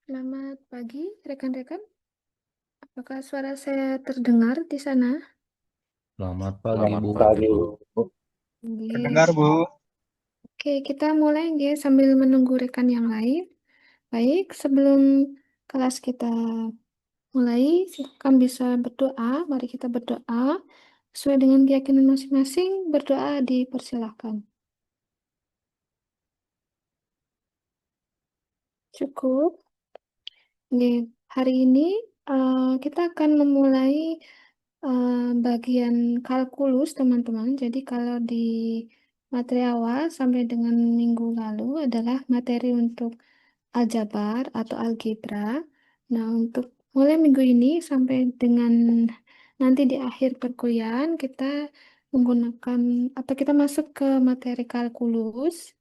Selamat pagi, rekan-rekan. Apakah suara saya terdengar di sana? Selamat pagi, Selamat Bu. pagi, Bu. Oke, Terdengar, Bu. Oke, kita mulai ya sambil menunggu rekan yang lain. Baik, sebelum kelas kita mulai, silakan bisa berdoa. Mari kita berdoa. Sesuai dengan keyakinan masing-masing, berdoa dipersilahkan. Cukup. Oke, hari ini kita akan memulai bagian kalkulus, teman-teman. Jadi kalau di materi awal sampai dengan minggu lalu adalah materi untuk aljabar atau algebra. Nah, untuk mulai minggu ini sampai dengan nanti di akhir perkuliahan kita menggunakan atau kita masuk ke materi kalkulus.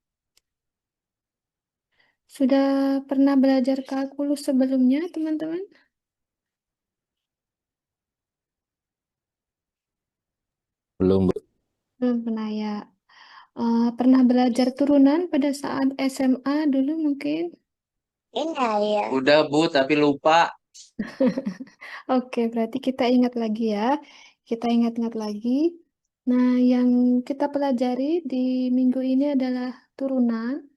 Sudah pernah belajar kalkulus sebelumnya, teman-teman? Belum, Bu. Belum pernah ya. Pernah belajar turunan pada saat SMA dulu mungkin? Iya, iya. Udah, Bu, tapi lupa. Oke, berarti kita ingat lagi ya. Kita ingat-ingat lagi. Nah, yang kita pelajari di minggu ini adalah turunan.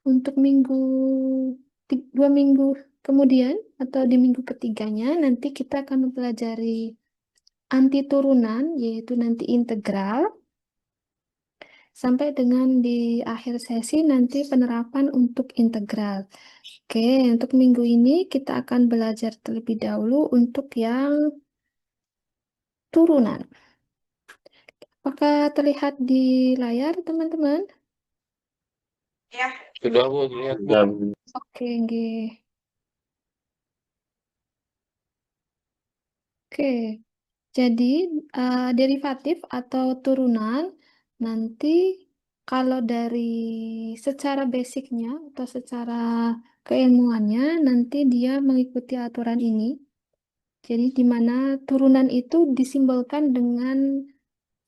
Untuk 2 minggu kemudian atau di minggu ketiganya nanti kita akan mempelajari anti turunan, yaitu nanti integral. Sampai dengan di akhir sesi nanti penerapan untuk integral. Oke, untuk minggu ini kita akan belajar terlebih dahulu untuk yang turunan. Apakah terlihat di layar, teman-teman? Ya. Sudah, Bu, lihat, Bu. Oke, nggih. Oke, jadi derivatif atau turunan nanti kalau dari secara basicnya atau secara keilmuannya nanti dia mengikuti aturan ini. Jadi di mana turunan itu disimbolkan dengan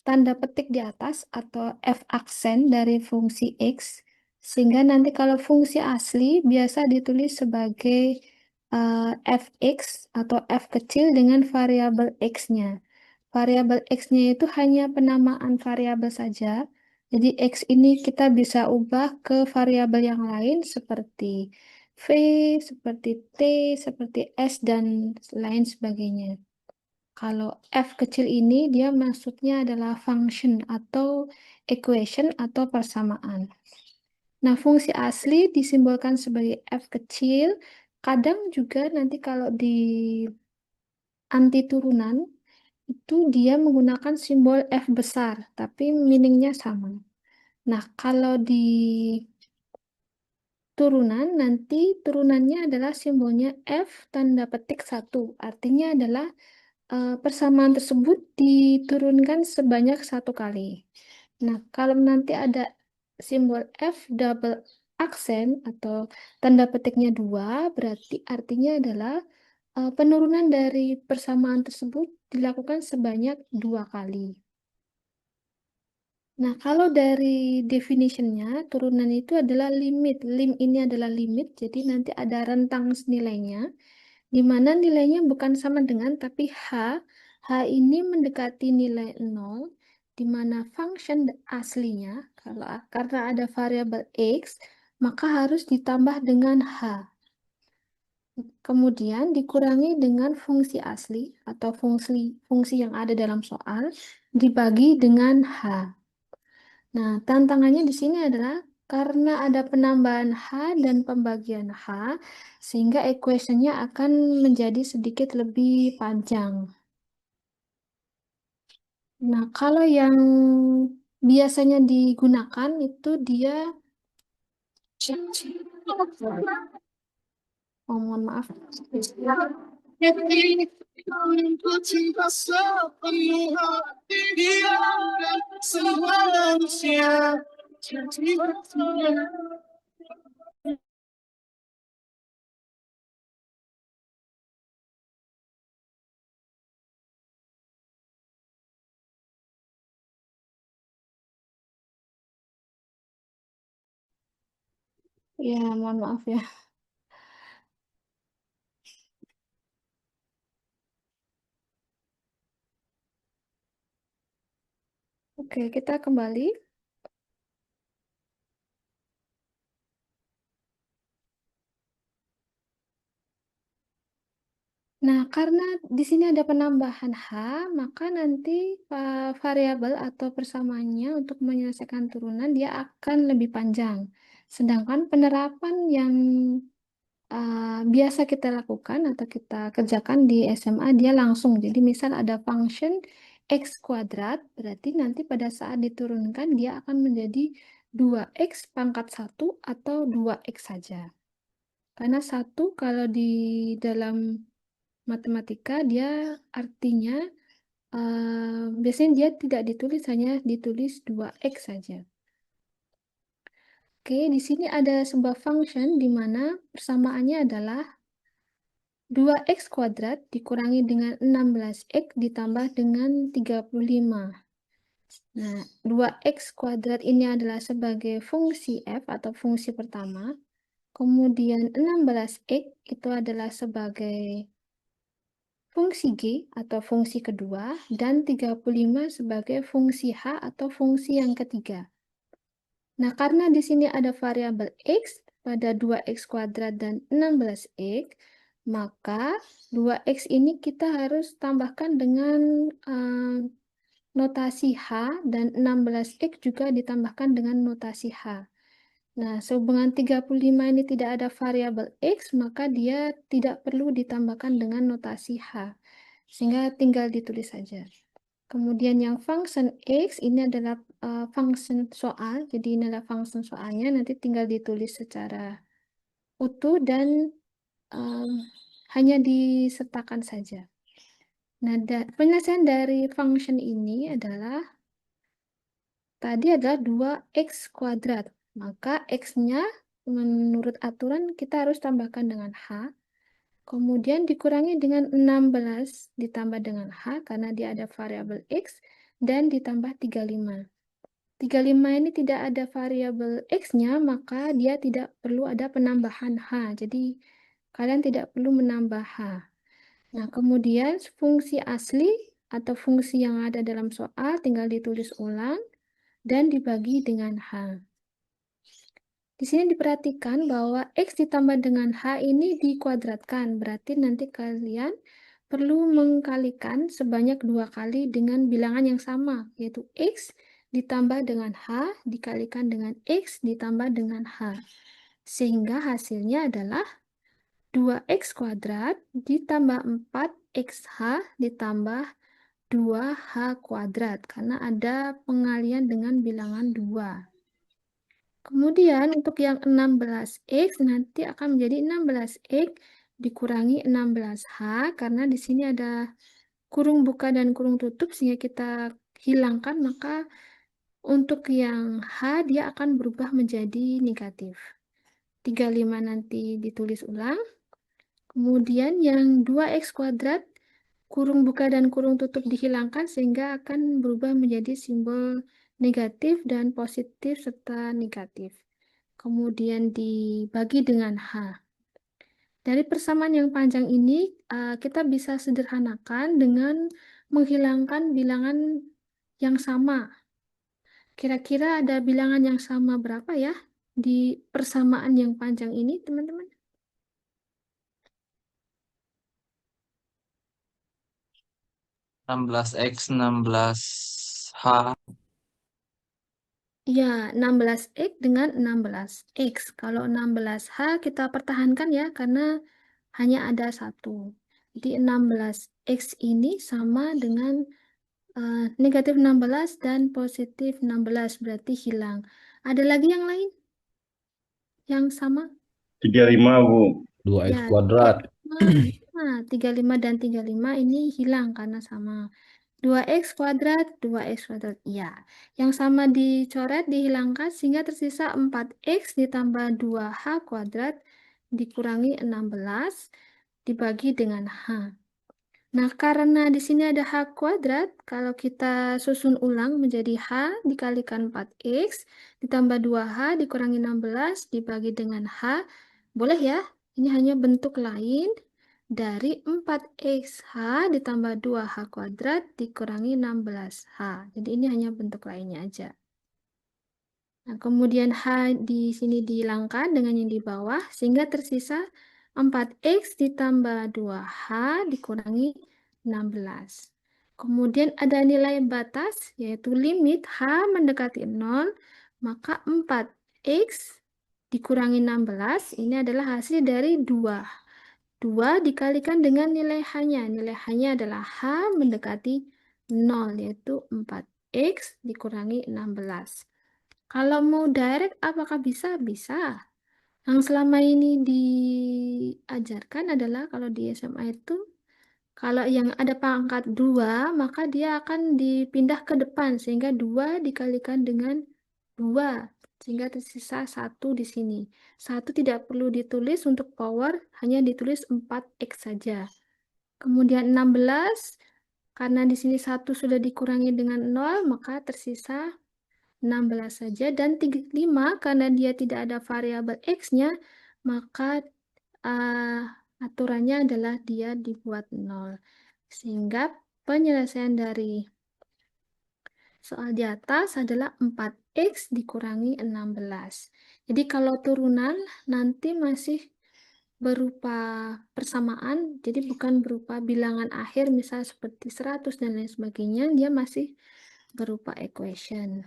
tanda petik di atas atau f aksen dari fungsi x, sehingga nanti kalau fungsi asli biasa ditulis sebagai fx atau f kecil dengan variabel x-nya. Variabel x-nya itu hanya penamaan variabel saja. Jadi x ini kita bisa ubah ke variabel yang lain seperti v, seperti t, seperti s, dan lain sebagainya. Kalau f kecil ini dia maksudnya adalah function atau equation atau persamaan. Nah, fungsi asli disimbolkan sebagai f kecil. Kadang juga nanti kalau di anti turunan itu dia menggunakan simbol f besar, tapi meaningnya sama. Nah, kalau di turunan nanti turunannya adalah simbolnya f tanda petik 1. Artinya adalah persamaan tersebut diturunkan sebanyak 1 kali. Nah, kalau nanti ada simbol F double aksen atau tanda petiknya 2, berarti artinya adalah penurunan dari persamaan tersebut dilakukan sebanyak 2 kali. Nah, kalau dari definitionnya, turunan itu adalah limit. Lim ini adalah limit, jadi nanti ada rentang nilainya di mana nilainya bukan sama dengan tapi H ini mendekati nilai 0, di mana function aslinya kalau karena ada variabel X maka harus ditambah dengan H. Kemudian dikurangi dengan fungsi asli atau fungsi yang ada dalam soal dibagi dengan H. Nah, tantangannya di sini adalah karena ada penambahan H dan pembagian H, sehingga equation-nya akan menjadi sedikit lebih panjang. Nah, kalau yang biasanya digunakan itu dia, oh, mohon maaf. Ya, mohon maaf ya. Oke, kita kembali. Nah, karena di sini ada penambahan H, maka nanti variabel atau persamaannya untuk menyelesaikan turunan dia akan lebih panjang. Sedangkan penerapan yang biasa kita lakukan atau kita kerjakan di SMA dia langsung. Jadi misal ada function X kuadrat, berarti nanti pada saat diturunkan dia akan menjadi 2X pangkat 1 atau 2X saja. Karena satu kalau di dalam matematika dia artinya biasanya dia tidak ditulis, hanya ditulis 2X saja. Oke, di sini ada sebuah function di mana persamaannya adalah 2X kuadrat dikurangi dengan 16X ditambah dengan 35. Nah, 2X kuadrat ini adalah sebagai fungsi F atau fungsi pertama. Kemudian 16X itu adalah sebagai fungsi G atau fungsi kedua, dan 35 sebagai fungsi H atau fungsi yang ketiga. Nah, karena di sini ada variabel X pada 2X kuadrat dan 16X, maka 2X ini kita harus tambahkan dengan notasi H, dan 16X juga ditambahkan dengan notasi H. Nah, sehubungan 35 ini tidak ada variabel X, maka dia tidak perlu ditambahkan dengan notasi H. Sehingga tinggal ditulis saja. Kemudian yang function X ini adalah function soal. Jadi ini adalah function soalnya, nanti tinggal ditulis secara utuh dan hanya disertakan saja. Nah, penyelesaian dari function ini adalah tadi adalah 2X kuadrat. Maka X-nya menurut aturan kita harus tambahkan dengan H. Kemudian dikurangi dengan 16 ditambah dengan H karena dia ada variabel X dan ditambah 35. 35 ini tidak ada variabel X-nya, maka dia tidak perlu ada penambahan H. Jadi kalian tidak perlu menambah H. Nah, kemudian fungsi asli atau fungsi yang ada dalam soal tinggal ditulis ulang dan dibagi dengan H. Di sini diperhatikan bahwa X ditambah dengan H ini dikuadratkan. Berarti nanti kalian perlu mengkalikan sebanyak 2 kali dengan bilangan yang sama, yaitu X ditambah dengan H dikalikan dengan X ditambah dengan H. Sehingga hasilnya adalah 2X kuadrat ditambah 4XH ditambah 2H kuadrat. Karena ada pengalian dengan bilangan 2. Kemudian untuk yang 16X nanti akan menjadi 16X dikurangi 16H karena di sini ada kurung buka dan kurung tutup sehingga kita hilangkan, maka untuk yang H dia akan berubah menjadi negatif. 35 nanti ditulis ulang. Kemudian yang 2X kuadrat kurung buka dan kurung tutup dihilangkan sehingga akan berubah menjadi simbol negatif dan positif serta negatif. Kemudian dibagi dengan H. Dari persamaan yang panjang ini, kita bisa sederhanakan dengan menghilangkan bilangan yang sama. Kira-kira ada bilangan yang sama berapa ya di persamaan yang panjang ini, teman-teman? 16X, 16H. Ya, 16X dengan 16X. Kalau 16H kita pertahankan ya, karena hanya ada satu. Jadi 16X ini sama dengan negatif 16 dan positif 16, berarti hilang. Ada lagi yang lain? Yang sama? 35, Bu. 2X Ya, kuadrat. 35 dan 35 ini hilang karena sama. 2X kuadrat, 2X kuadrat. Ya, yang sama dicoret, dihilangkan, sehingga tersisa 4X ditambah 2H kuadrat dikurangi 16 dibagi dengan H. Nah, karena di sini ada H kuadrat, kalau kita susun ulang menjadi H dikalikan 4X ditambah 2H dikurangi 16 dibagi dengan H. Boleh ya? Ini hanya bentuk lain dari 4X ditambah 2H kuadrat dikurangi 16H. Jadi ini hanya bentuk lainnya aja. Nah, kemudian H di sini dihilangkan dengan yang di bawah, sehingga tersisa 4X ditambah 2H dikurangi 16. Kemudian ada nilai batas, yaitu limit H mendekati 0, maka 4X dikurangi 16, ini adalah hasil dari 2. 2 dikalikan dengan nilai H-nya. Nilai H-nya adalah H mendekati 0, yaitu 4X dikurangi 16. Kalau mau direct, apakah bisa? Bisa. Yang selama ini diajarkan adalah kalau di SMA itu, kalau yang ada pangkat 2, maka dia akan dipindah ke depan, sehingga 2 dikalikan dengan 2, sehingga tersisa 1 di sini. 1 tidak perlu ditulis untuk power, hanya ditulis 4X saja. Kemudian 16, karena di sini 1 sudah dikurangi dengan 0, maka tersisa 16 saja. Dan 5, karena dia tidak ada variabel X-nya, maka aturannya adalah dia dibuat 0. Sehingga penyelesaian dari soal di atas adalah 4X dikurangi 16. Jadi kalau turunan nanti masih berupa persamaan, jadi bukan berupa bilangan akhir, misal seperti 100 dan lain sebagainya, dia masih berupa equation.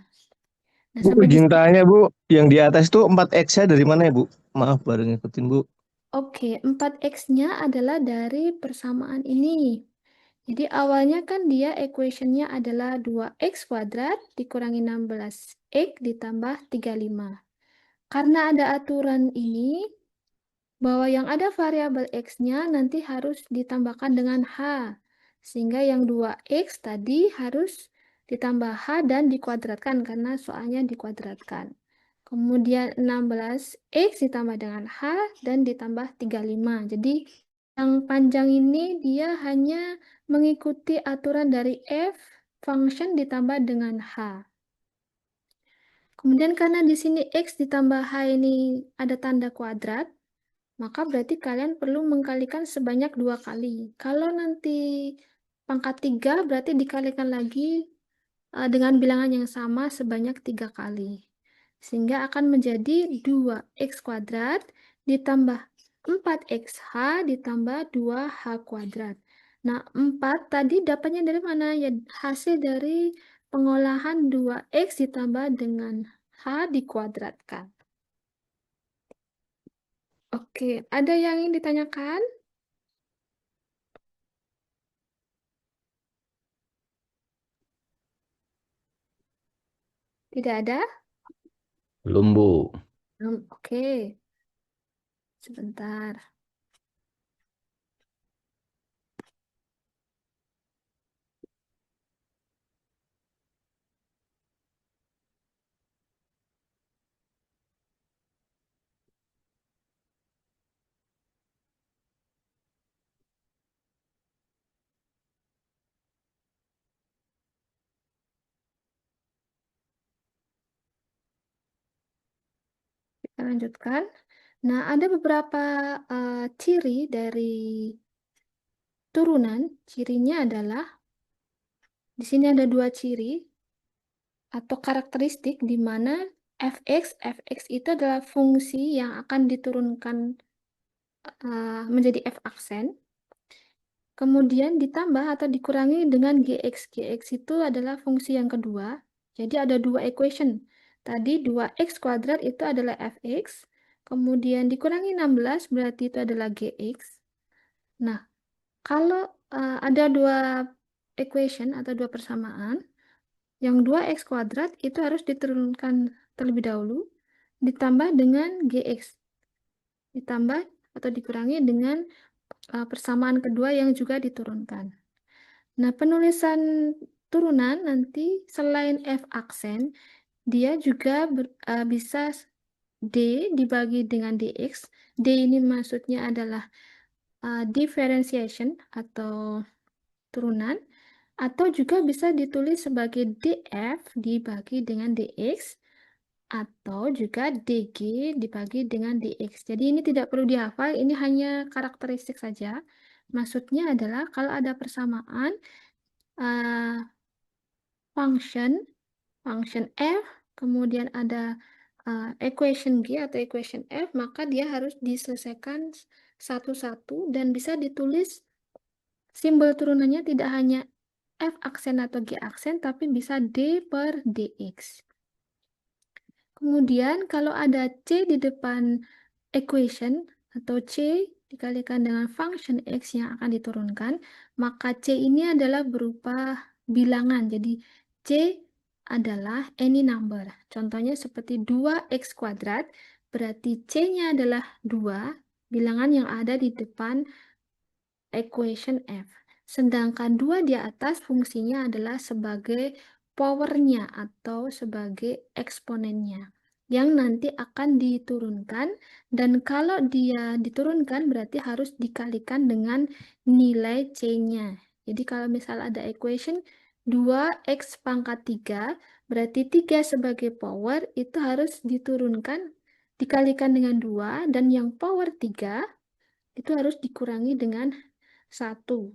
Nah, Bu, sampai di izin tanya Bu, yang di atas itu 4X-nya dari mana ya Bu? Maaf baru ngikutin Bu. Oke, 4X-nya adalah dari persamaan ini. Jadi awalnya kan dia equation-nya adalah 2X kuadrat dikurangi 16X ditambah 35. Karena ada aturan ini, bahwa yang ada variabel X-nya nanti harus ditambahkan dengan H. Sehingga yang 2X tadi harus ditambah H dan dikuadratkan, karena soalnya dikuadratkan. Kemudian 16X ditambah dengan H dan ditambah 35. Jadi yang panjang ini dia hanya mengikuti aturan dari F, function ditambah dengan H. Kemudian karena di sini X ditambah H ini ada tanda kuadrat, maka berarti kalian perlu mengkalikan sebanyak 2 kali. Kalau nanti pangkat 3, berarti dikalikan lagi dengan bilangan yang sama sebanyak 3 kali. Sehingga akan menjadi 2X kuadrat ditambah 4XH ditambah 2H kuadrat. Nah, 4 tadi dapatnya dari mana? Ya, hasil dari pengolahan 2X ditambah dengan H dikuadratkan. Oke, ada yang ingin ditanyakan? Tidak ada? Belum, Bu. Belum. Oke, sebentar. Kita lanjutkan. Nah, ada beberapa ciri dari turunan. Cirinya adalah, di sini ada 2 ciri atau karakteristik di mana fx itu adalah fungsi yang akan diturunkan menjadi f aksen. Kemudian ditambah atau dikurangi dengan gx. Gx itu adalah fungsi yang kedua. Jadi ada 2 equation. Tadi 2x kuadrat itu adalah fx. Kemudian dikurangi 16 berarti itu adalah gx. Nah, kalau ada 2 equation atau 2 persamaan, yang 2x kuadrat itu harus diturunkan terlebih dahulu, ditambah dengan gx. Ditambah atau dikurangi dengan persamaan kedua yang juga diturunkan. Nah, penulisan turunan nanti selain f aksen, dia juga bisa d dibagi dengan dx. D ini maksudnya adalah differentiation atau turunan, atau juga bisa ditulis sebagai df dibagi dengan dx, atau juga dg dibagi dengan dx. Jadi ini tidak perlu dihafal, ini hanya karakteristik saja. Maksudnya adalah kalau ada persamaan function F, kemudian ada equation G atau equation F, maka dia harus diselesaikan satu-satu dan bisa ditulis simbol turunannya tidak hanya F aksen atau G aksen, tapi bisa D per DX. Kemudian kalau ada C di depan equation atau C dikalikan dengan function X yang akan diturunkan, maka C ini adalah berupa bilangan. Jadi C adalah any number. Contohnya seperti 2x kuadrat, berarti C-nya adalah 2, bilangan yang ada di depan equation F. Sedangkan 2 di atas fungsinya adalah sebagai powernya atau sebagai eksponennya yang nanti akan diturunkan, dan kalau dia diturunkan berarti harus dikalikan dengan nilai C-nya. Jadi kalau misal ada equation 2x pangkat 3, berarti 3 sebagai power itu harus diturunkan, dikalikan dengan 2, dan yang power 3 itu harus dikurangi dengan 1.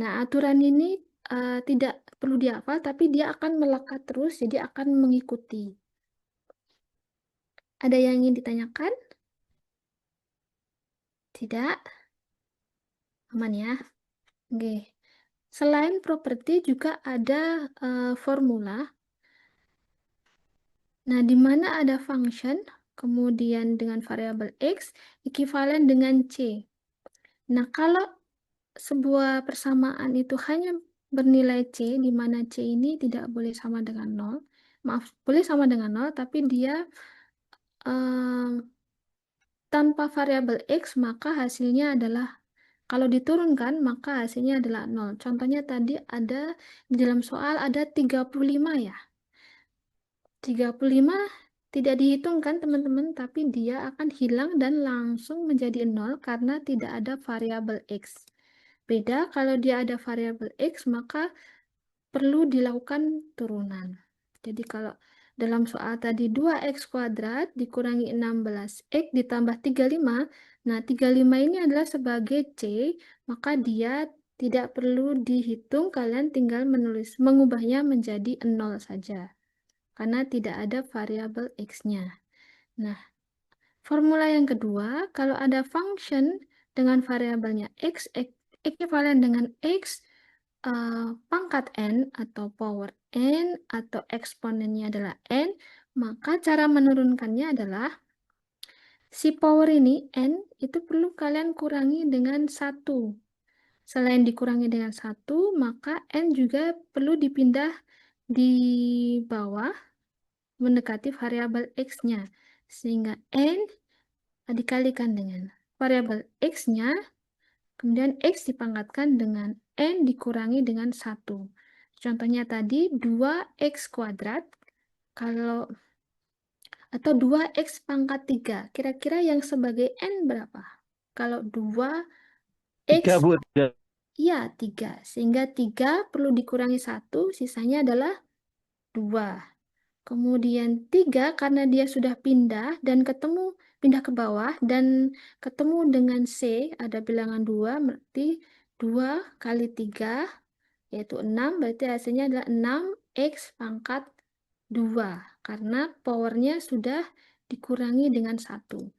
Nah, aturan ini tidak perlu dihafal, tapi dia akan melekat terus, jadi akan mengikuti. Ada yang ingin ditanyakan? Tidak? Aman ya? Oke. Selain properti juga ada formula. Nah, di mana ada function, kemudian dengan variabel X, ekivalen dengan C. Nah, kalau sebuah persamaan itu hanya bernilai C, di mana C ini tidak boleh sama dengan 0. Maaf, boleh sama dengan 0, tapi dia tanpa variabel X, maka hasilnya adalah, kalau diturunkan, maka hasilnya adalah 0. Contohnya tadi ada, di dalam soal ada 35 ya. 35 tidak dihitungkan teman-teman, tapi dia akan hilang dan langsung menjadi 0 karena tidak ada variabel X. Beda kalau dia ada variabel X, maka perlu dilakukan turunan. Jadi kalau dalam soal tadi 2x kuadrat dikurangi 16x ditambah 35, nah 35 ini adalah sebagai C, maka dia tidak perlu dihitung, kalian tinggal mengubahnya menjadi 0 saja, karena tidak ada variabel X-nya. Nah, formula yang kedua, kalau ada function dengan variabelnya X, ekivalen dengan X, pangkat N atau power N atau eksponennya adalah N, maka cara menurunkannya adalah si power ini N itu perlu kalian kurangi dengan 1. Selain dikurangi dengan 1, maka N juga perlu dipindah di bawah mendekati variabel X-nya. Sehingga N dikalikan dengan variabel X-nya, kemudian X dipangkatkan dengan N dikurangi dengan 1. Contohnya tadi 2x kuadrat, kalau atau 2x pangkat 3. Kira-kira yang sebagai N berapa? Kalau 2x, 3, Bu. ya 3. Sehingga 3 perlu dikurangi 1, sisanya adalah 2. Kemudian 3 karena dia sudah pindah dan pindah ke bawah dan ketemu dengan C, ada bilangan 2, berarti 2 kali 3, yaitu 6, berarti hasilnya adalah 6x pangkat 2, karena powernya sudah dikurangi dengan 1.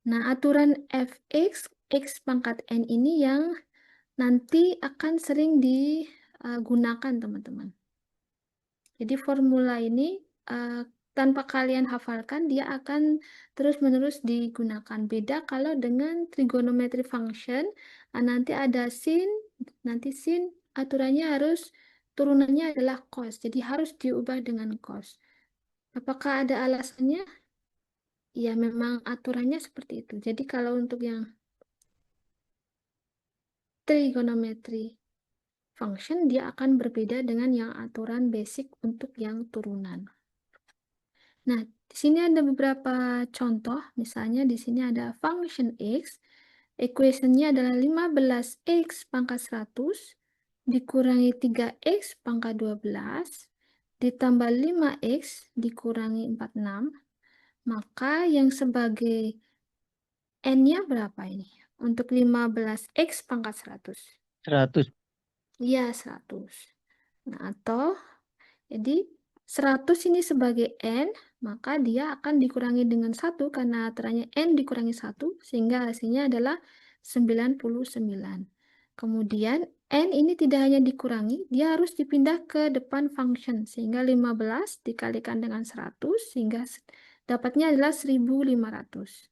Nah, aturan fx, x pangkat n ini yang nanti akan sering digunakan, teman-teman. Jadi formula ini tanpa kalian hafalkan, dia akan terus-menerus digunakan. Beda kalau dengan trigonometry function, nanti ada sin, nanti sin aturannya harus, turunannya adalah cos, jadi harus diubah dengan cos. Apakah ada alasannya? Ya, memang aturannya seperti itu. Jadi kalau untuk yang trigonometry function, dia akan berbeda dengan yang aturan basic untuk yang turunan. Nah, di sini ada beberapa contoh. Misalnya di sini ada function X. Equation-nya adalah 15x pangkat 100 dikurangi 3x pangkat 12 ditambah 5x dikurangi 46. Maka yang sebagai N-nya berapa ini? Untuk 15X pangkat 100. 100. Iya, 100. Nah, atau jadi 100 ini sebagai N, maka dia akan dikurangi dengan 1 karena aturannya N dikurangi 1, sehingga hasilnya adalah 99. Kemudian N ini tidak hanya dikurangi, dia harus dipindah ke depan function, sehingga 15 dikalikan dengan 100, sehingga dapatnya adalah 1500.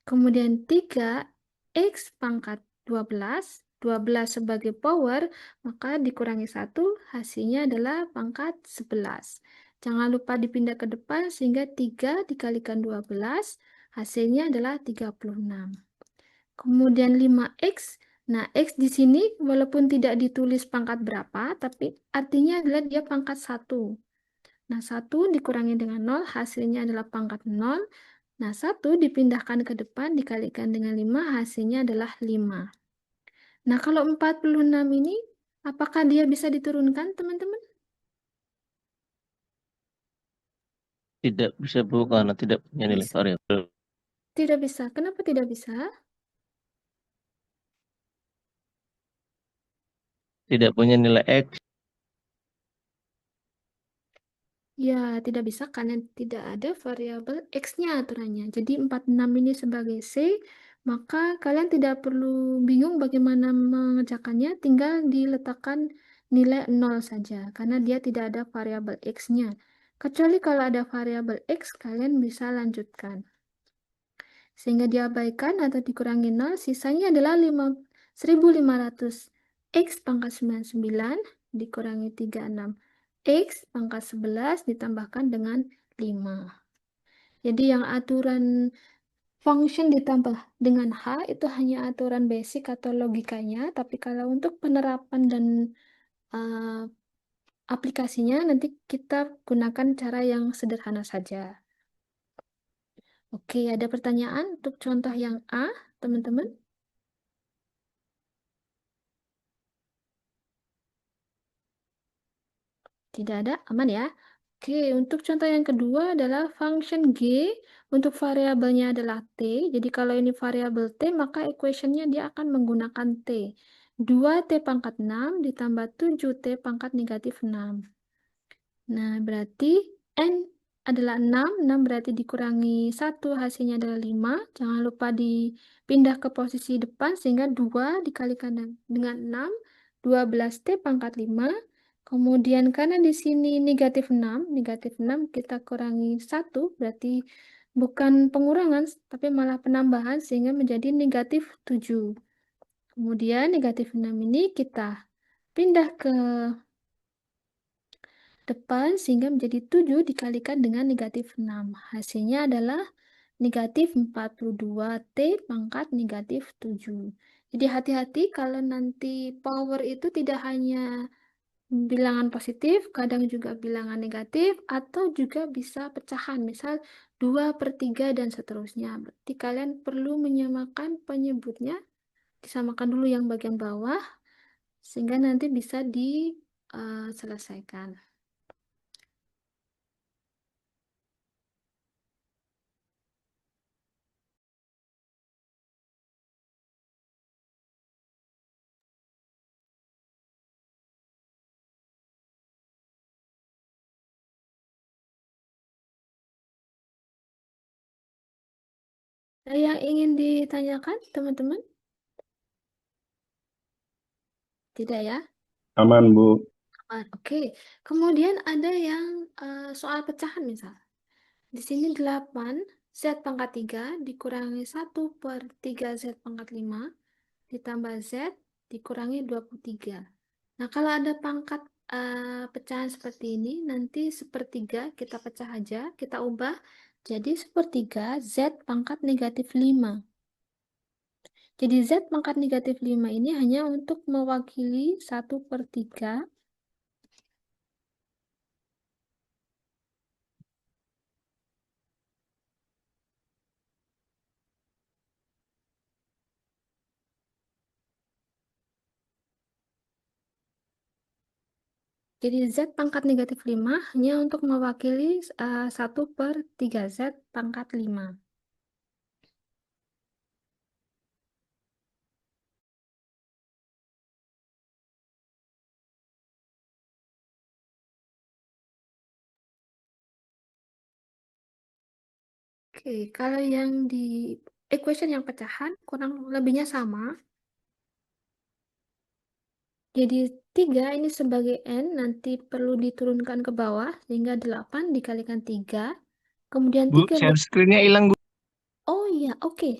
Kemudian 3X pangkat 12, 12 sebagai power, maka dikurangi 1, hasilnya adalah pangkat 11. Jangan lupa dipindah ke depan, sehingga 3 dikalikan 12, hasilnya adalah 36. Kemudian 5X, nah X di sini walaupun tidak ditulis pangkat berapa, tapi artinya adalah dia pangkat 1. Nah, 1 dikurangi dengan 0, hasilnya adalah pangkat 0. Nah, 1 dipindahkan ke depan dikalikan dengan 5, hasilnya adalah 5. Nah, kalau 46 ini, apakah dia bisa diturunkan, teman-teman? Tidak bisa, Bu, karena tidak punya nilai Bisa. variabel. Tidak bisa. Kenapa tidak bisa? Tidak punya nilai X. Ya, tidak bisa karena tidak ada variabel X-nya aturannya. Jadi 46 ini sebagai C, maka kalian tidak perlu bingung bagaimana mengerjakannya, tinggal diletakkan nilai 0 saja, karena dia tidak ada variabel X-nya. Kecuali kalau ada variabel X, kalian bisa lanjutkan. Sehingga diabaikan atau dikurangi 0, sisanya adalah 1500 X pangkat 99 dikurangi 36. X pangkat 11 ditambahkan dengan 5. Jadi yang aturan function ditambah dengan H itu hanya aturan basic atau logikanya, tapi kalau untuk penerapan dan uh, aplikasinya nanti kita gunakan cara yang sederhana saja. Oke, ada pertanyaan untuk contoh yang A, teman-teman? Tidak ada, aman ya. Oke, untuk contoh yang kedua adalah function G, untuk variabelnya adalah T. Jadi kalau ini variabel T, maka equationnya dia akan menggunakan T. 2T pangkat 6 ditambah 7T pangkat negatif 6. Nah, berarti N adalah 6. 6 berarti dikurangi 1, hasilnya adalah 5. Jangan lupa dipindah ke posisi depan, sehingga 2 dikalikan dengan 6, 12T pangkat 5. Kemudian karena di sini negatif 6 kita kurangi 1, berarti bukan pengurangan, tapi malah penambahan, sehingga menjadi negatif 7. Kemudian negatif 6 ini kita pindah ke depan, sehingga menjadi 7 dikalikan dengan negatif 6. Hasilnya adalah negatif 42T pangkat negatif 7. Jadi hati-hati kalau nanti power itu tidak hanya bilangan positif, kadang juga bilangan negatif, atau juga bisa pecahan, misal 2/3 dan seterusnya. Berarti kalian perlu menyamakan penyebutnya, disamakan dulu yang bagian bawah, sehingga nanti bisa diselesaikan. Ada yang ingin ditanyakan, teman-teman? Tidak ya? Aman, Bu. Oke. Kemudian ada yang soal pecahan misal. Di sini 8 Z pangkat 3 dikurangi 1/3 Z pangkat 5 ditambah Z dikurangi 23. Nah, kalau ada pangkat pecahan seperti ini, nanti 1/3 kita pecah aja, kita ubah jadi 1/3 Z pangkat negatif 5. Jadi Z pangkat negatif 5 ini hanya untuk mewakili 1/3. Jadi Z pangkat negatif 5 hanya untuk mewakili 1/3 Z pangkat 5. Oke, kalau yang di equation yang pecahan kurang lebihnya sama. Jadi 3 ini sebagai N nanti perlu diturunkan ke bawah sehingga 8 dikalikan 3. Kemudian Bu, 3 share screen-nya hilang, Bu. Oh iya, oke.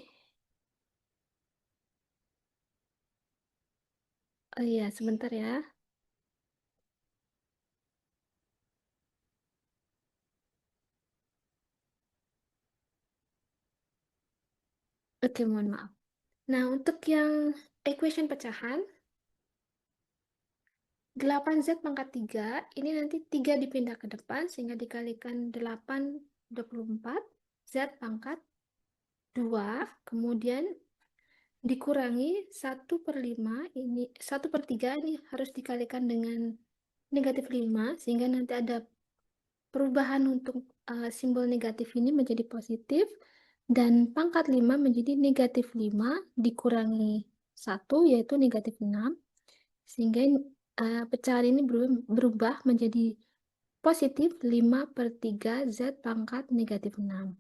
Oh iya, sebentar ya. Oke, mohon maaf. Nah, untuk yang equation pecahan 8Z pangkat 3 ini nanti 3 dipindah ke depan sehingga dikalikan 8 24 Z pangkat 2 kemudian dikurangi 1/5 ini 1/3 ini harus dikalikan dengan negatif 5 sehingga nanti ada perubahan untuk simbol negatif ini menjadi positif dan pangkat 5 menjadi negatif 5 dikurangi 1 yaitu negatif 6 sehingga pecahan ini berubah menjadi positif 5/3 Z pangkat negatif 6.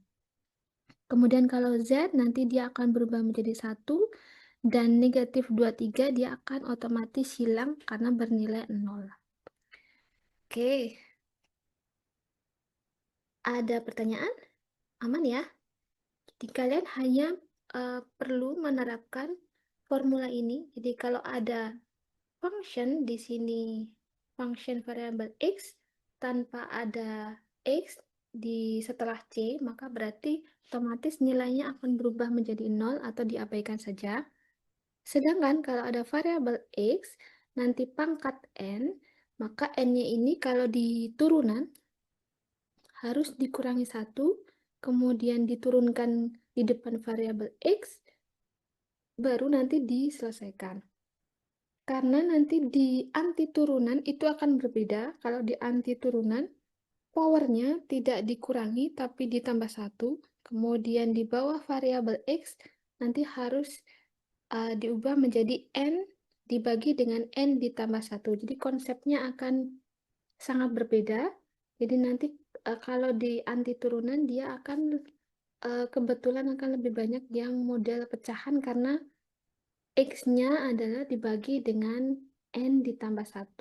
Kemudian kalau Z nanti dia akan berubah menjadi 1 dan negatif 23 dia akan otomatis hilang karena bernilai 0. Oke. Ada pertanyaan? Aman ya? Jadi kalian hanya perlu menerapkan formula ini. Jadi kalau ada function di sini, function variabel X tanpa ada X di setelah C, maka berarti otomatis nilainya akan berubah menjadi 0 atau diabaikan saja. Sedangkan kalau ada variabel X, nanti pangkat N, maka N-nya ini kalau di turunan harus dikurangi 1, kemudian diturunkan di depan variabel X, baru nanti diselesaikan. Karena nanti di anti turunan itu akan berbeda. Kalau di anti turunan, powernya tidak dikurangi tapi ditambah 1. Kemudian di bawah variabel X nanti harus diubah menjadi N dibagi dengan N ditambah 1. Jadi konsepnya akan sangat berbeda. Jadi nanti kalau di anti turunan dia akan kebetulan akan lebih banyak yang model pecahan karena X-nya adalah dibagi dengan N ditambah 1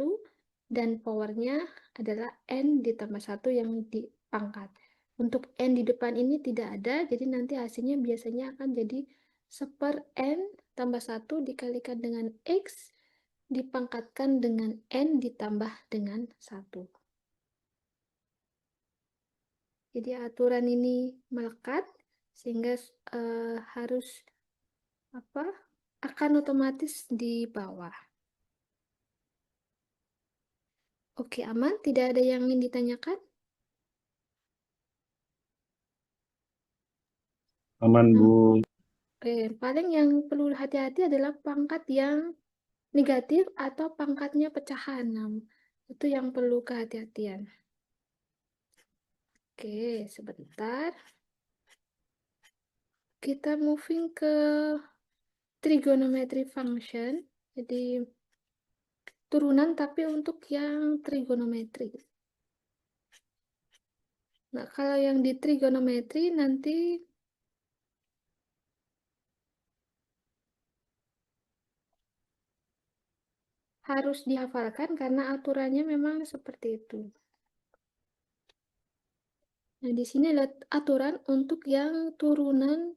dan powernya adalah N ditambah 1 yang dipangkat. Untuk N di depan ini tidak ada, jadi nanti hasilnya biasanya akan jadi 1/N tambah 1 dikalikan dengan X dipangkatkan dengan N ditambah dengan 1. Jadi aturan ini melekat sehingga harus akan otomatis di bawah. Oke, aman? Tidak ada yang ingin ditanyakan? Aman, Bu. Oke, paling yang perlu hati-hati adalah pangkat yang negatif atau pangkatnya pecahan. Nah, itu yang perlu kehati-hatian. Oke, sebentar. Kita moving ke trigonometry function. Jadi, turunan tapi untuk yang trigonometri. Nah, kalau yang di trigonometri nanti harus dihafalkan karena aturannya memang seperti itu. Nah, di sini adalah aturan untuk yang turunan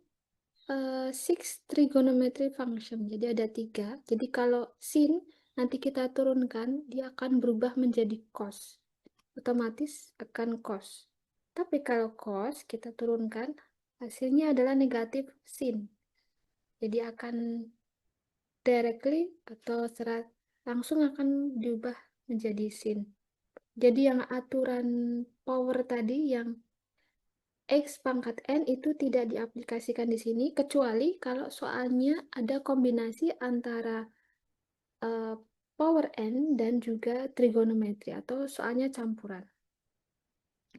six trigonometry function. Jadi ada 3. Jadi kalau sin nanti kita turunkan, dia akan berubah menjadi cos. Otomatis akan cos. Tapi kalau cos kita turunkan, hasilnya adalah negatif sin. Jadi akan directly atau langsung akan diubah menjadi sin. Jadi yang aturan power tadi yang X pangkat N itu tidak diaplikasikan di sini, kecuali kalau soalnya ada kombinasi antara power N dan juga trigonometri atau soalnya campuran.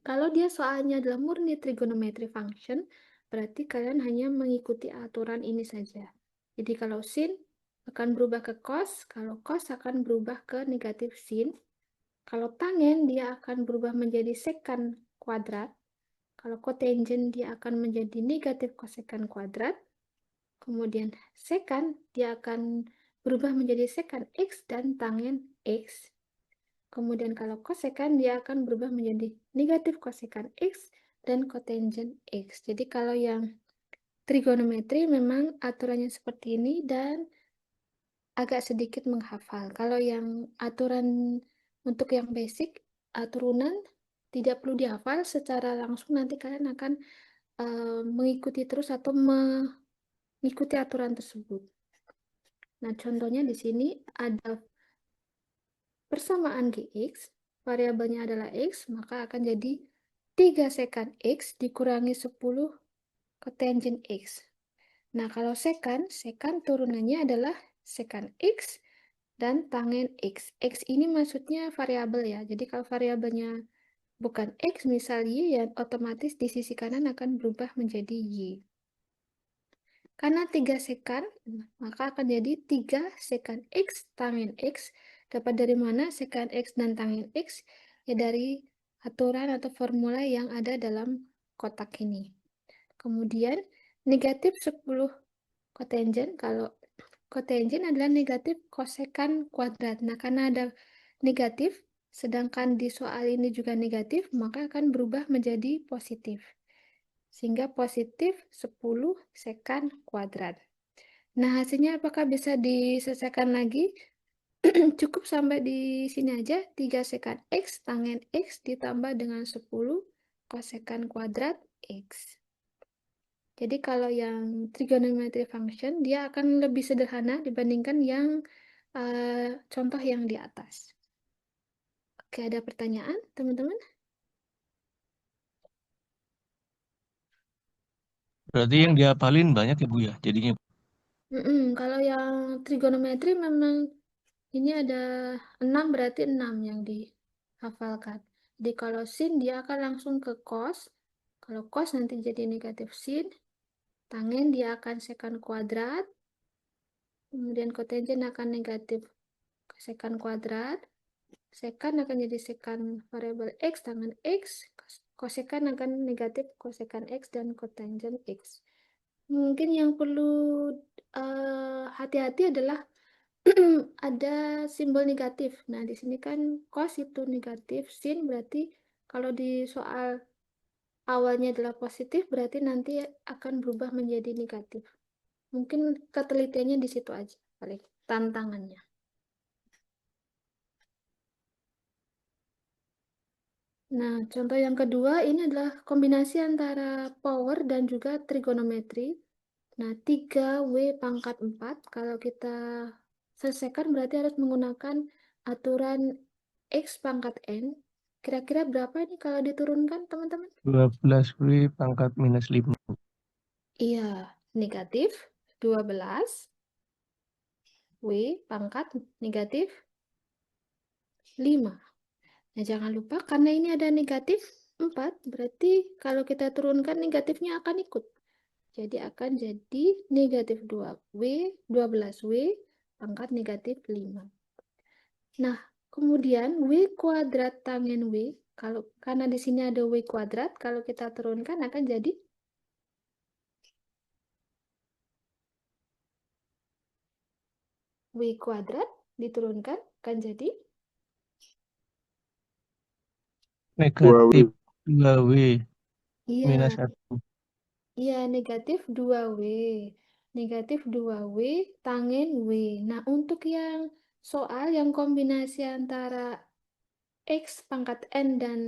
Kalau dia soalnya adalah murni trigonometry function, berarti kalian hanya mengikuti aturan ini saja. Jadi kalau sin akan berubah ke cos, kalau cos akan berubah ke negatif sin. Kalau tangen dia akan berubah menjadi secant kuadrat. Kalau kotangen dia akan menjadi negatif kosekan kuadrat. Kemudian sekan dia akan berubah menjadi sekan X dan tangen X. Kemudian kalau kosekan dia akan berubah menjadi negatif kosekan X dan kotangen X. Jadi kalau yang trigonometri memang aturannya seperti ini dan agak sedikit menghafal. Kalau yang aturan untuk yang basic, turunan tidak perlu dihafal secara langsung, nanti kalian akan mengikuti terus atau mengikuti aturan tersebut. Nah, contohnya di sini ada persamaan Gx, variabelnya adalah X, maka akan jadi 3 sekan X dikurangi 10 kotangen X. Nah, kalau sekan turunannya adalah sekan X dan tangen X. X ini maksudnya variabel ya. Jadi kalau variabelnya bukan X, misal Y, ya otomatis di sisi kanan akan berubah menjadi Y. Karena 3 sekan, maka akan jadi 3 sekan X tangen X. Dapat dari mana sekan X dan tangen X? Ya dari aturan atau formula yang ada dalam kotak ini. Kemudian negatif 10 kotangen, kalau kotangen adalah negatif kosekan kuadrat. Nah, karena ada negatif, sedangkan di soal ini juga negatif, maka akan berubah menjadi positif. Sehingga positif 10 sekan kuadrat. Nah, hasilnya apakah bisa diselesaikan lagi? Cukup sampai di sini aja, 3 sekan X tangen X ditambah dengan 10 kosekan kuadrat X. Jadi kalau yang trigonometry function, dia akan lebih sederhana dibandingkan yang contoh yang di atas. Oke, ada pertanyaan, teman-teman? Berarti yang dihafalin banyak ya Bu ya jadinya. Kalau yang trigonometri memang ini ada 6, berarti 6 yang dihafalkan. Jadi kalau sin dia akan langsung ke cos. Kalau cos nanti jadi negatif sin. Tangen dia akan sekan kuadrat. Kemudian kotangen akan negatif sekan kuadrat. Sekan akan jadi sekan variabel X tangen X. Kosekan akan negatif kosekan X dan kotangen X. Mungkin yang perlu hati-hati adalah ada simbol negatif. Nah, di sini kan cos itu negatif, sin berarti kalau di soal awalnya adalah positif, berarti nanti akan berubah menjadi negatif. Mungkin ketelitiannya di situ aja, paling tantangannya. Nah, contoh yang kedua ini adalah kombinasi antara power dan juga trigonometri. Nah, 3W pangkat 4, kalau kita selesaikan berarti harus menggunakan aturan X pangkat N. Kira-kira berapa ini kalau diturunkan, teman-teman? 12W pangkat minus 5. Iya, negatif 12. W pangkat negatif 5. Nah, jangan lupa karena ini ada negatif 4, berarti kalau kita turunkan negatifnya akan ikut. Jadi akan jadi negatif 2W, 12W pangkat negatif 5. Nah, kemudian W kuadrat tangen W, karena di sini ada W kuadrat, kalau kita turunkan akan jadi W kuadrat diturunkan akan jadi Negatif 2W iya, minus 1. iya negatif 2W. Negatif 2W tangen W. Nah, untuk yang soal yang kombinasi antara X pangkat N dan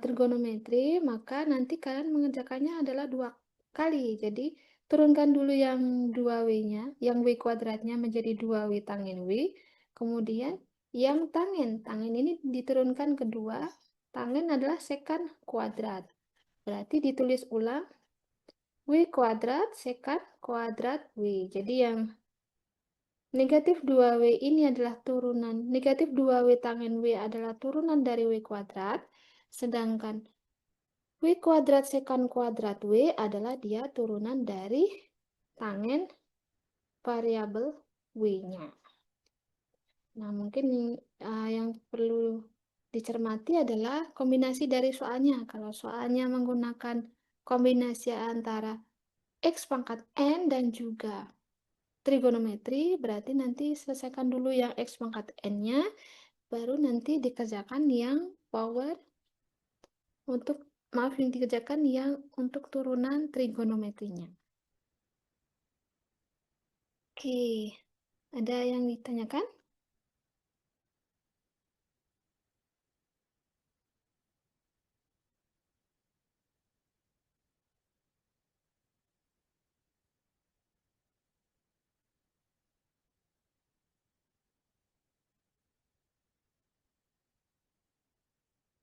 trigonometri, maka nanti kalian mengerjakannya adalah 2 kali. Jadi, turunkan dulu yang 2W-nya, yang W kuadratnya menjadi 2W tangen W. Kemudian, yang tangen ini diturunkan kedua. Tangen adalah sekan kuadrat. Berarti ditulis ulang, W kuadrat sekan kuadrat W. Jadi, yang negatif 2W ini adalah turunan, negatif 2W tangen W adalah turunan dari W kuadrat, sedangkan W kuadrat sekan kuadrat W adalah dia turunan dari tangen variabel W-nya. Nah, mungkin yang perlu dicermati adalah kombinasi dari soalnya. Kalau soalnya menggunakan kombinasi antara X pangkat N dan juga trigonometri, berarti nanti selesaikan dulu yang X pangkat N-nya, baru nanti dikerjakan yang power untuk, maaf, yang dikerjakan yang untuk turunan trigonometrinya. Oke, ada yang ditanyakan?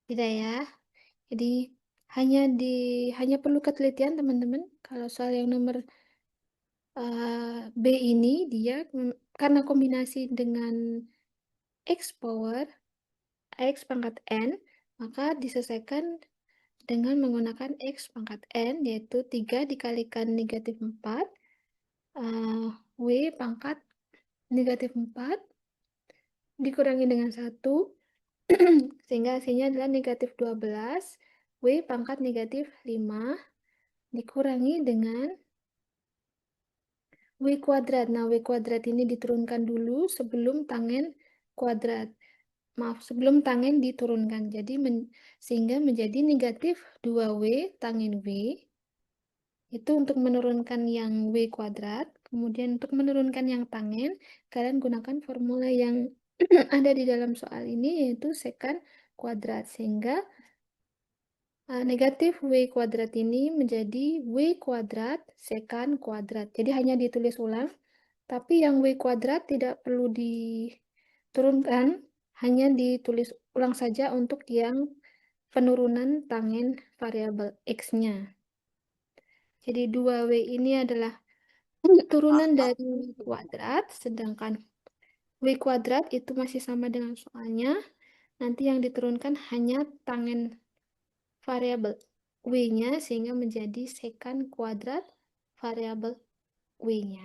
Tidak ya. Jadi hanya perlu ketelitian teman-teman. Kalau soal yang nomor B ini dia karena kombinasi dengan X power X pangkat N, maka diselesaikan dengan menggunakan X pangkat N, yaitu 3 dikalikan negatif 4, W pangkat negatif 4, dikurangi dengan 1, sehingga hasilnya adalah negatif 12, W pangkat negatif 5, dikurangi dengan W kuadrat. Nah, W kuadrat ini diturunkan dulu sebelum tangen kuadrat. Maaf, sebelum tangen diturunkan. Jadi sehingga menjadi negatif 2W tangen W. Itu untuk menurunkan yang W kuadrat. Kemudian untuk menurunkan yang tangen, kalian gunakan formula yang ada di dalam soal ini, yaitu sekant kuadrat. Sehingga negatif W kuadrat ini menjadi W kuadrat sekant kuadrat. Jadi hanya ditulis ulang. Tapi yang W kuadrat tidak perlu diturunkan, hanya ditulis ulang saja untuk yang penurunan tangen variabel X-nya. Jadi 2W ini adalah turunan dari W kuadrat, sedangkan W kuadrat itu masih sama dengan soalnya. Nanti yang diturunkan hanya tangen variabel W-nya, sehingga menjadi sekant kuadrat variabel W-nya.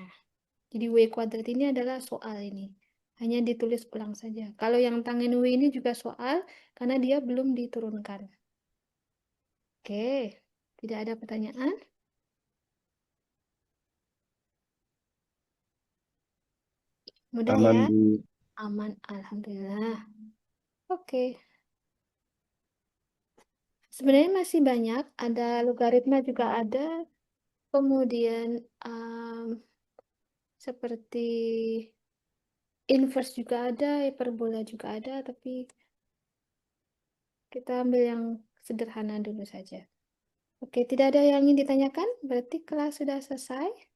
Jadi W kuadrat ini adalah soal ini. Hanya ditulis ulang saja. Kalau yang tangen W ini juga soal, karena dia belum diturunkan. Oke, tidak ada pertanyaan? Mudah Aman, ya? Bu. Aman, alhamdulillah. Oke. Sebenarnya masih banyak, ada logaritma juga ada, kemudian seperti inverse juga ada, hiperbola juga ada, tapi kita ambil yang sederhana dulu saja. Oke, tidak ada yang ingin ditanyakan? Berarti kelas sudah selesai?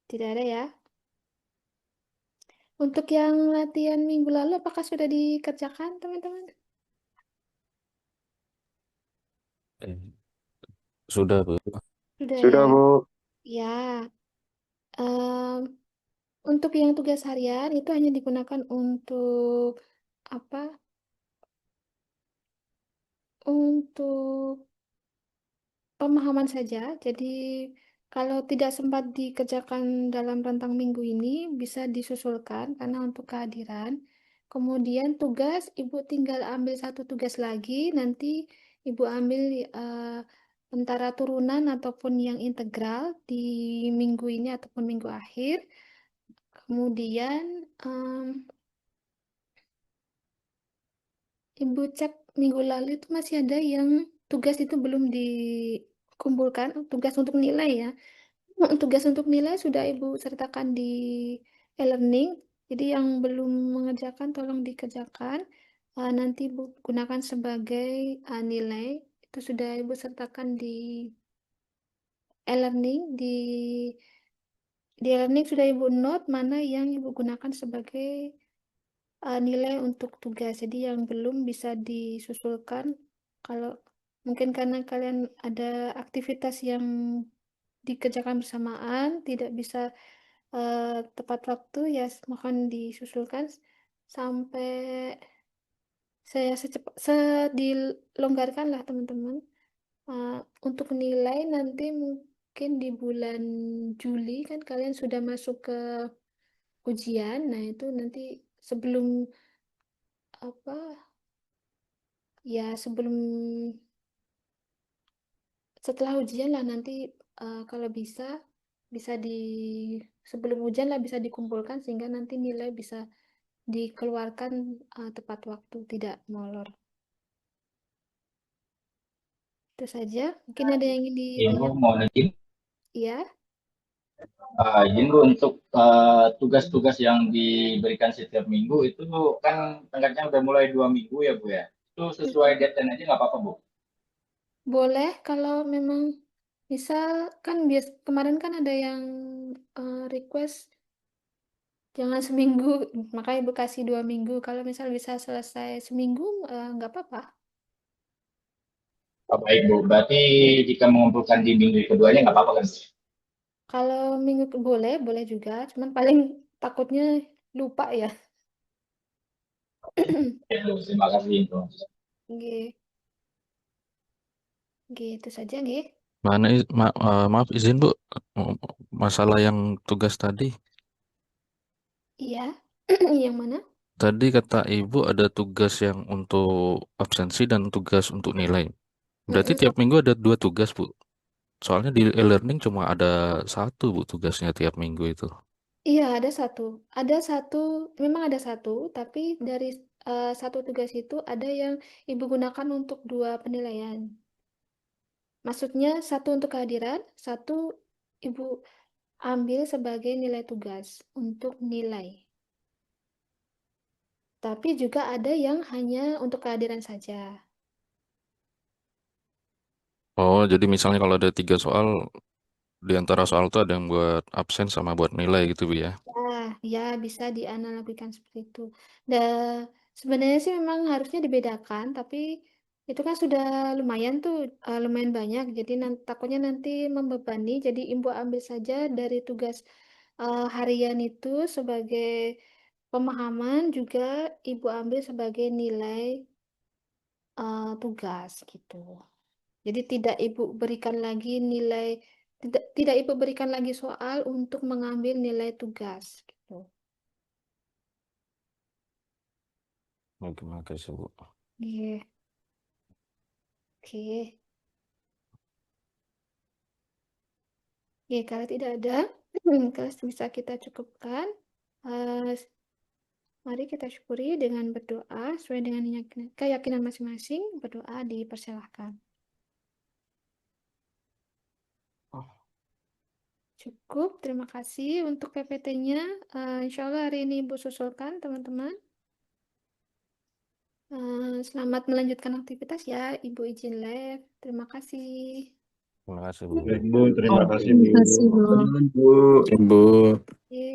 Tidak ada ya? Untuk yang latihan minggu lalu, apakah sudah dikerjakan, teman-teman? Eh, Sudah, Bu. Sudah Sudah, ya? Bu. Ya. Em, untuk yang tugas harian, itu hanya digunakan untuk apa? Untuk pemahaman saja. Jadi kalau tidak sempat dikerjakan dalam rentang minggu ini, bisa disusulkan karena untuk kehadiran. Kemudian tugas, Ibu tinggal ambil satu tugas lagi, nanti Ibu ambil antara turunan ataupun yang integral di minggu ini ataupun minggu akhir. Kemudian Ibu cek minggu lalu itu masih ada yang tugas itu belum dikumpulkan, tugas untuk nilai ya. Tugas untuk nilai sudah Ibu sertakan di e-learning. Jadi yang belum mengerjakan tolong dikerjakan. Nanti Ibu gunakan sebagai nilai. Itu sudah Ibu sertakan di e-learning. Di e-learning sudah Ibu note mana yang Ibu gunakan sebagai nilai untuk tugas. Jadi yang belum bisa disusulkan kalau mungkin karena kalian ada aktivitas yang dikerjakan bersamaan, tidak bisa tepat waktu, ya mohon disusulkan sampai saya dilonggarkan lah teman-teman. Uh, untuk nilai nanti mungkin di bulan Juli kan kalian sudah masuk ke ujian. Nah, itu nanti sebelum apa ya setelah ujian lah nanti, kalau bisa sebelum ujian lah bisa dikumpulkan sehingga nanti nilai bisa dikeluarkan tepat waktu, tidak molor. Itu saja. Mungkin ada yang ingin Ibu ditanyakan? mau izin, Iya. izin Bu untuk tugas-tugas yang diberikan setiap minggu itu kan tenggatnya udah mulai 2 minggu ya Bu ya. Itu sesuai deadline aja nggak apa-apa Bu. Boleh kalau memang misal kan kemarin kan ada yang request jangan seminggu, makanya Ibu kasih 2 minggu. Kalau misal bisa selesai seminggu, nggak apa-apa. Oh, baik Bu, berarti jika mengumpulkan di minggu keduanya nggak apa-apa kan? Kalau minggu boleh juga, cuman paling takutnya lupa ya. Ya, Bu, terima kasih informasi. Nggih. Gitu saja nggih. Maaf izin Bu, masalah yang tugas tadi. Iya. Yang mana? Tadi kata Ibu ada tugas yang untuk absensi dan tugas untuk nilai. Berarti tiap minggu ada 2 tugas Bu. Soalnya di e-learning cuma ada 1 Bu tugasnya tiap minggu itu. Iya, ada satu. Memang ada satu, tapi dari satu tugas itu ada yang Ibu gunakan untuk 2 penilaian. Maksudnya satu untuk kehadiran, satu Ibu ambil sebagai nilai tugas untuk nilai. Tapi juga ada yang hanya untuk kehadiran saja. Oh, jadi misalnya kalau ada 3 soal, di antara soal itu ada yang buat absen sama buat nilai gitu Bu ya. Ya bisa dianalogikan seperti itu. Dan sebenarnya sih memang harusnya dibedakan, tapi itu kan sudah lumayan tuh, lumayan banyak. Jadi takutnya nanti membebani. Jadi Ibu ambil saja dari tugas harian itu sebagai pemahaman, juga Ibu ambil sebagai nilai tugas gitu. Jadi tidak Ibu berikan lagi soal untuk mengambil nilai tugas gitu. Oke, makasih Bu. Iya. Oke. Oke, kalau tidak ada, kelas bisa kita cukupkan. Eh, Mari kita syukuri dengan berdoa sesuai dengan keyakinan masing-masing. Berdoa dipersilahkan. Cukup, terima kasih untuk PPT-nya. Insya Allah hari ini Ibu susulkan, teman-teman. Selamat melanjutkan aktivitas ya, Ibu izin live. Terima kasih. Terima kasih Bu. Baik, Bu, terima kasih, Terima Bu. kasih, Bu. Bu. Bu. Oke.